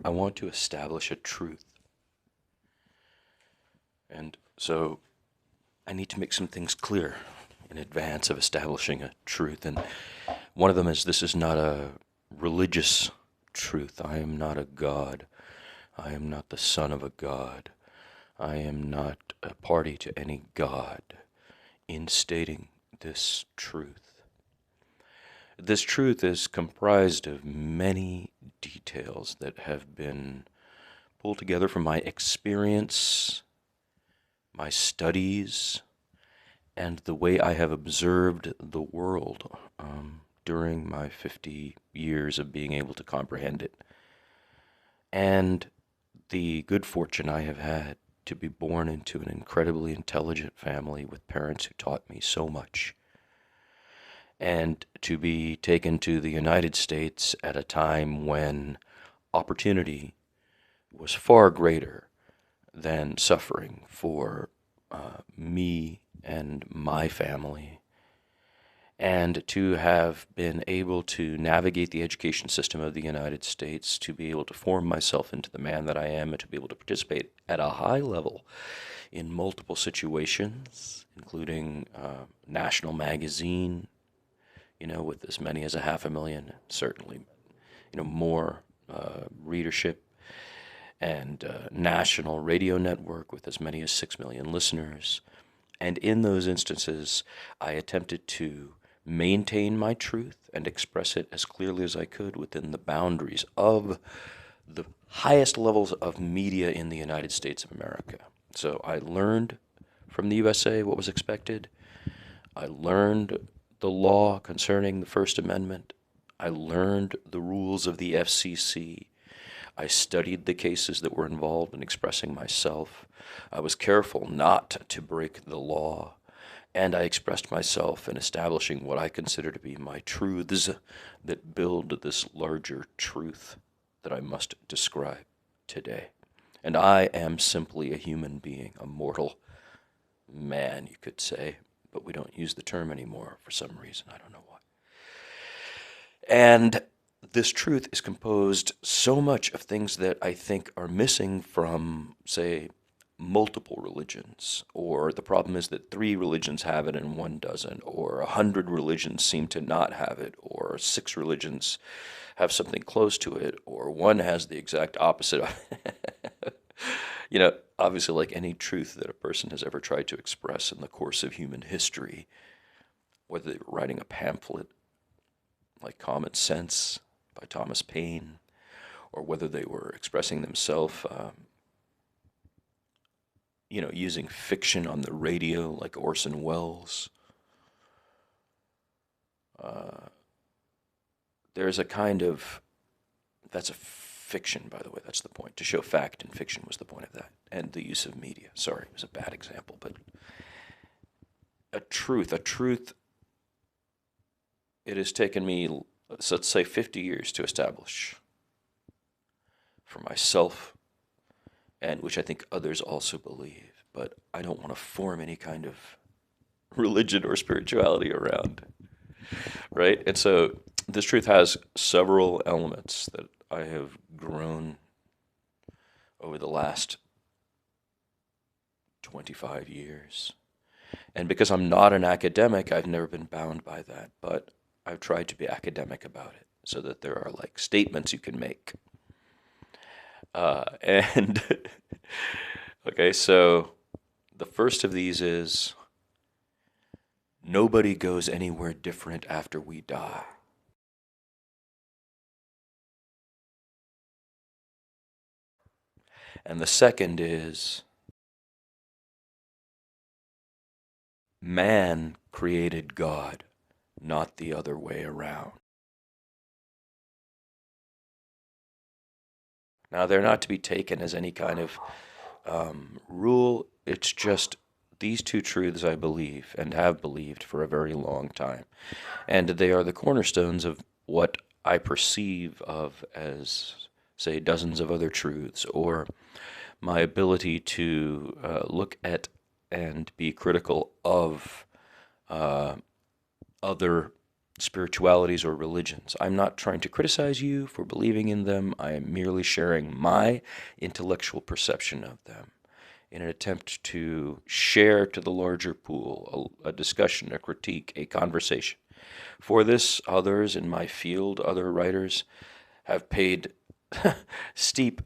I want to establish a truth. And so I need to make some things clear in advance of establishing a truth. And one of them is this is not a religious truth. I am not a god. I am not the son of a god. I am not a party to any god in stating this truth. This truth is comprised of many details that have been pulled together from my experience, my studies, and the way I have observed the world during my 50 years of being able to comprehend it. And the good fortune I have had to be born into an incredibly intelligent family with parents who taught me so much, and to be taken to the United States at a time when opportunity was far greater than suffering for me and my family, and to have been able to navigate the education system of the United States, to be able to form myself into the man that I am, and to be able to participate at a high level in multiple situations, including national magazine, with as many as 500,000, certainly, more readership, and national radio network with as many as 6 million listeners. And in those instances, I attempted to maintain my truth and express it as clearly as I could within the boundaries of the highest levels of media in the United States of America. So I learned from the USA what was expected. I learned the law concerning the First Amendment. I learned the rules of the FCC. I studied the cases that were involved in expressing myself. I was careful not to break the law, and I expressed myself in establishing what I consider to be my truths that build this larger truth that I must describe today. And I am simply a human being, a mortal man, you could say, but we don't use the term anymore for some reason. I don't know why. And this truth is composed so much of things that I think are missing from, say, multiple religions, or the problem is that 3 religions have it and 1 doesn't, or 100 religions seem to not have it, or 6 religions have something close to it, or 1 has the exact opposite. Obviously, like any truth that a person has ever tried to express in the course of human history, whether they were writing a pamphlet like Common Sense by Thomas Paine, or whether they were expressing themselves, using fiction on the radio like Orson Welles. There's a kind of, that's a fiction, by the way, that's the point. To show fact in fiction was the point of that. And the use of media. Sorry, it was a bad example, but a truth, it has taken me, let's say, 50 years to establish for myself, and which I think others also believe, but I don't want to form any kind of religion or spirituality around, right? And so this truth has several elements that I have grown over the last 25 years. And because I'm not an academic, I've never been bound by that, but I've tried to be academic about it so that there are like statements you can make. And okay, so the first of these is nobody goes anywhere different after we die. And the second is man created God, not the other way around. Now, they're not to be taken as any kind of rule. It's just these 2 truths I believe and have believed for a very long time. And they are the cornerstones of what I perceive of as, say, dozens of other truths, or my ability to look at and be critical of other spiritualities or religions. I'm not trying to criticize you for believing in them. I am merely sharing my intellectual perception of them in an attempt to share to the larger pool a discussion, a critique, a conversation. For this, others in my field, other writers, have paid steep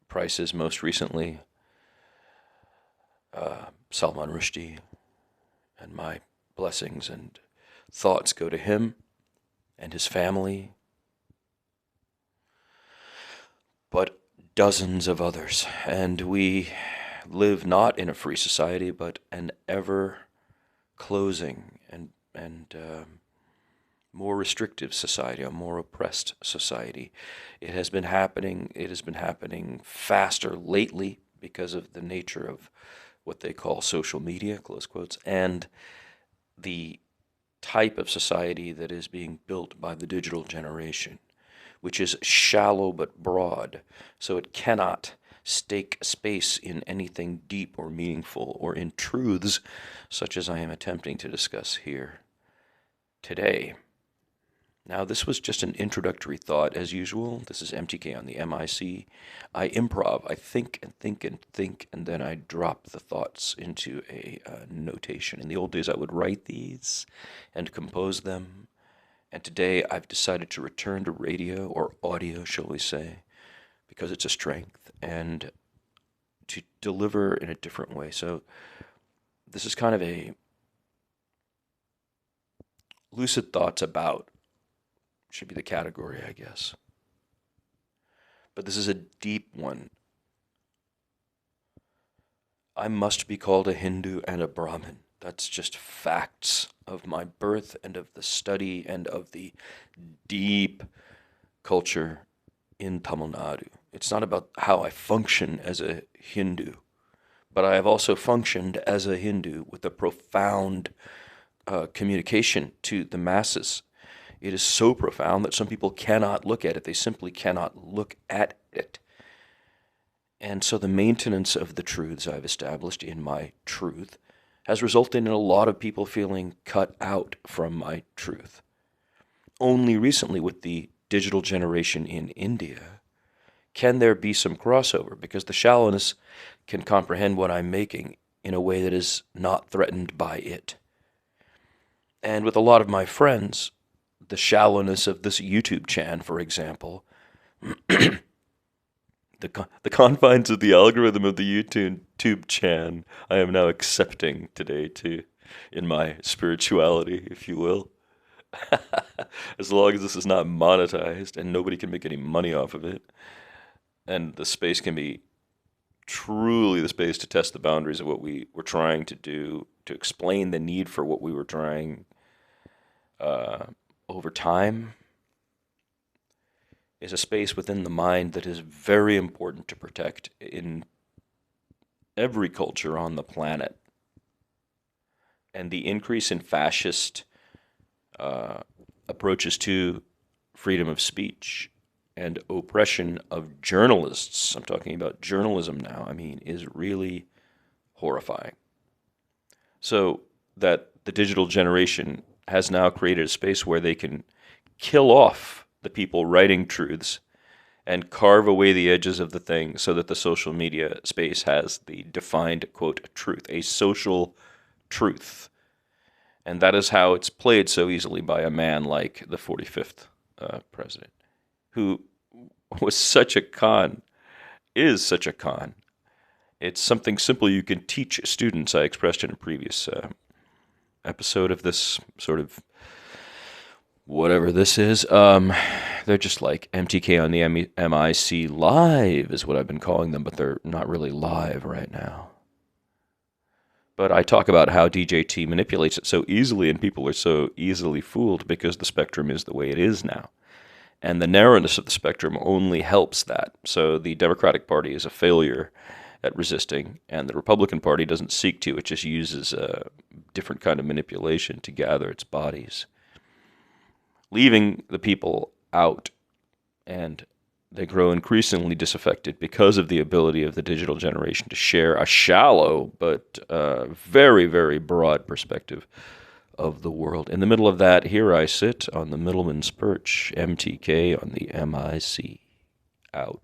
prices, most recently Salman Rushdie, and my blessings and thoughts go to him and his family, but dozens of others. And we live not in a free society, but an ever closing and more restrictive society, a more oppressed society. It has been happening faster lately because of the nature of what they call social media, close quotes, and the type of society that is being built by the digital generation, which is shallow but broad, so it cannot stake space in anything deep or meaningful or in truths such as I am attempting to discuss here today. Now, this was just an introductory thought, as usual. This is MTK on the MIC. I improv. I think and think and think, and then I drop the thoughts into a notation. In the old days, I would write these and compose them. And today, I've decided to return to radio, or audio, shall we say, because it's a strength, and to deliver in a different way. So this is kind of a lucid thoughts about, should be the category, I guess. But this is a deep one. I must be called a Hindu and a Brahmin. That's just facts of my birth and of the study and of the deep culture in Tamil Nadu. It's not about how I function as a Hindu, but I have also functioned as a Hindu with a profound communication to the masses. It is so profound that some people cannot look at it. They simply cannot look at it. And so the maintenance of the truths I've established in my truth has resulted in a lot of people feeling cut out from my truth. Only recently, with the digital generation in India, can there be some crossover, because the shallowness can comprehend what I'm making in a way that is not threatened by it. And with a lot of my friends, the shallowness of this YouTube channel, for example, the confines of the algorithm of the YouTube channel, I am now accepting today too, in my spirituality, if you will. As long as this is not monetized and nobody can make any money off of it, and the space can be truly the space to test the boundaries of what we were trying to do, to explain the need for what we were trying over time, is a space within the mind that is very important to protect in every culture on the planet. And the increase in fascist approaches to freedom of speech and oppression of journalists, I'm talking about journalism now, is really horrifying. So that the digital generation has now created a space where they can kill off the people writing truths and carve away the edges of the thing so that the social media space has the defined, quote, truth, a social truth. And that is how it's played so easily by a man like the 45th president, who was such a con, is such a con. It's something simple you can teach students. I expressed in a previous episode of this sort of whatever this is. They're just like MTK on the MIC live is what I've been calling them, but they're not really live right now. But I talk about how DJT manipulates it so easily, and people are so easily fooled because the spectrum is the way it is now. And the narrowness of the spectrum only helps that. So the Democratic Party is a failure at resisting, and the Republican Party doesn't seek to. It just uses a different kind of manipulation to gather its bodies, leaving the people out, and they grow increasingly disaffected because of the ability of the digital generation to share a shallow but very, very broad perspective of the world. In the middle of that, here I sit on the middleman's perch, MTK on the MIC. Out.